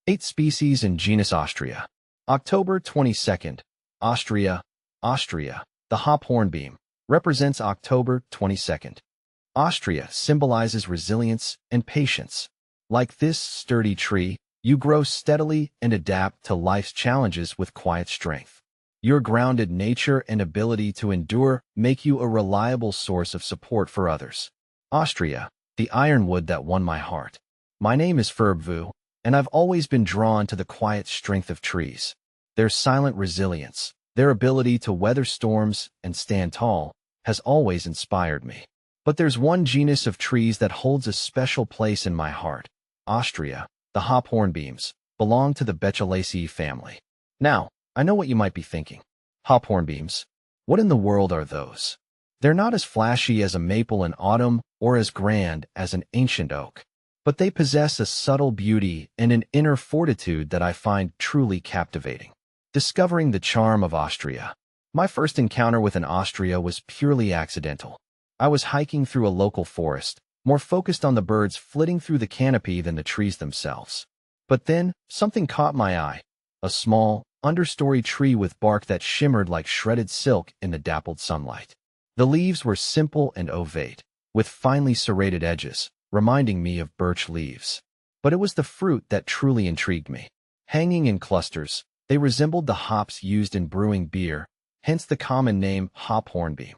8 species in genus Ostrya. October 22nd. Ostrya, Ostrya. The hop hornbeam represents October 22nd. Ostrya symbolizes resilience and patience. Like this sturdy tree, you grow steadily and adapt to life's challenges with quiet strength. Your grounded nature and ability to endure make you a reliable source of support for others. Ostrya, the ironwood that won my heart. My name is Vu, and I've always been drawn to the quiet strength of trees. Their silent resilience, their ability to weather storms and stand tall, has always inspired me. But there's one genus of trees that holds a special place in my heart. Ostrya, the hop hornbeams, belong to the Beechilaceae family. Now, I know what you might be thinking. Hop hornbeams? What in the world are those? They're not as flashy as a maple in autumn or as grand as an ancient oak, but they possess a subtle beauty and an inner fortitude that I find truly captivating. Discovering the charm of Ostrya. My first encounter with an Ostrya was purely accidental. I was hiking through a local forest, more focused on the birds flitting through the canopy than the trees themselves. But then, something caught my eye. A small, understory tree with bark that shimmered like shredded silk in the dappled sunlight. The leaves were simple and ovate, with finely serrated edges, reminding me of birch leaves. But it was the fruit that truly intrigued me. Hanging in clusters, they resembled the hops used in brewing beer, hence the common name hop hornbeam.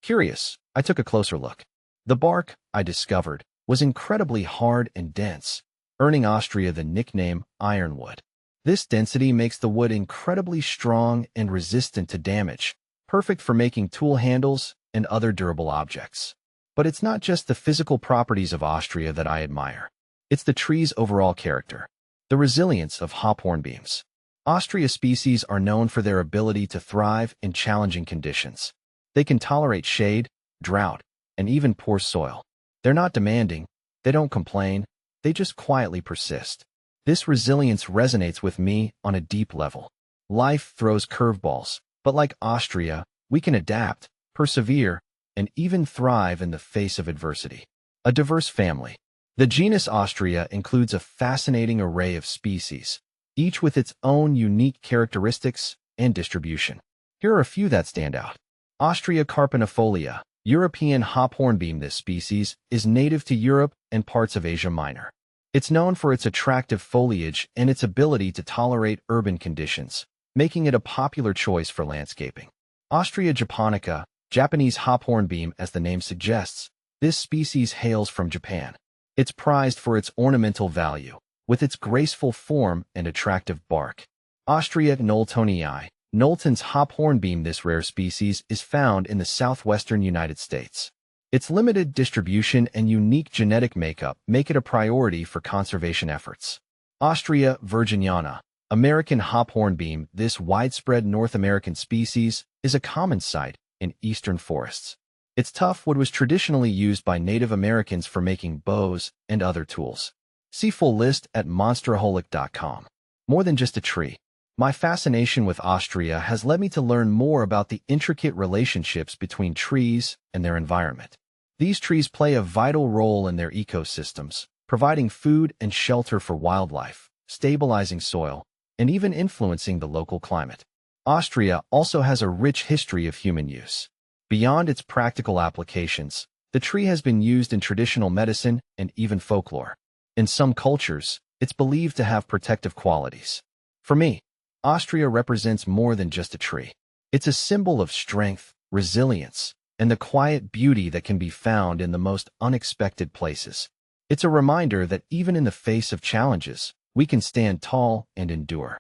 Curious, I took a closer look. The bark, I discovered, was incredibly hard and dense, earning Ostrya the nickname ironwood. This density makes the wood incredibly strong and resistant to damage, perfect for making tool handles and other durable objects. But it's not just the physical properties of Ostrya that I admire. It's the tree's overall character, the resilience of hop hornbeams. Ostrya species are known for their ability to thrive in challenging conditions. They can tolerate shade, drought, and even poor soil. They're not demanding, they don't complain, they just quietly persist. This resilience resonates with me on a deep level. Life throws curveballs, but like Ostrya, we can adapt, persevere, and even thrive in the face of adversity. A diverse family. The genus Ostrya includes a fascinating array of species, each with its own unique characteristics and distribution. Here are a few that stand out. Ostrya carpinifolia, European hop hornbeam. This species is native to Europe and parts of Asia Minor. It's known for its attractive foliage and its ability to tolerate urban conditions, making it a popular choice for landscaping. Ostrya japonica, Japanese hop hornbeam as the name suggests, this species hails from Japan. It's prized for its ornamental value, with its graceful form and attractive bark. Ostrya knowltonii, Knowlton's hop hornbeam. This rare species is found in the southwestern United States. Its limited distribution and unique genetic makeup make it a priority for conservation efforts. Ostrya virginiana, American hop hornbeam. This widespread North American species is a common sight in eastern forests. Its tough wood was traditionally used by Native Americans for making bows and other tools. See full list at monsterholic.com. More than just a tree. My fascination with Ostrya has led me to learn more about the intricate relationships between trees and their environment. These trees play a vital role in their ecosystems, providing food and shelter for wildlife, stabilizing soil, and even influencing the local climate. Ostrya also has a rich history of human use. Beyond its practical applications, the tree has been used in traditional medicine and even folklore. In some cultures, it's believed to have protective qualities. For me, Ostrya represents more than just a tree. It's a symbol of strength, resilience, and the quiet beauty that can be found in the most unexpected places. It's a reminder that even in the face of challenges, we can stand tall and endure.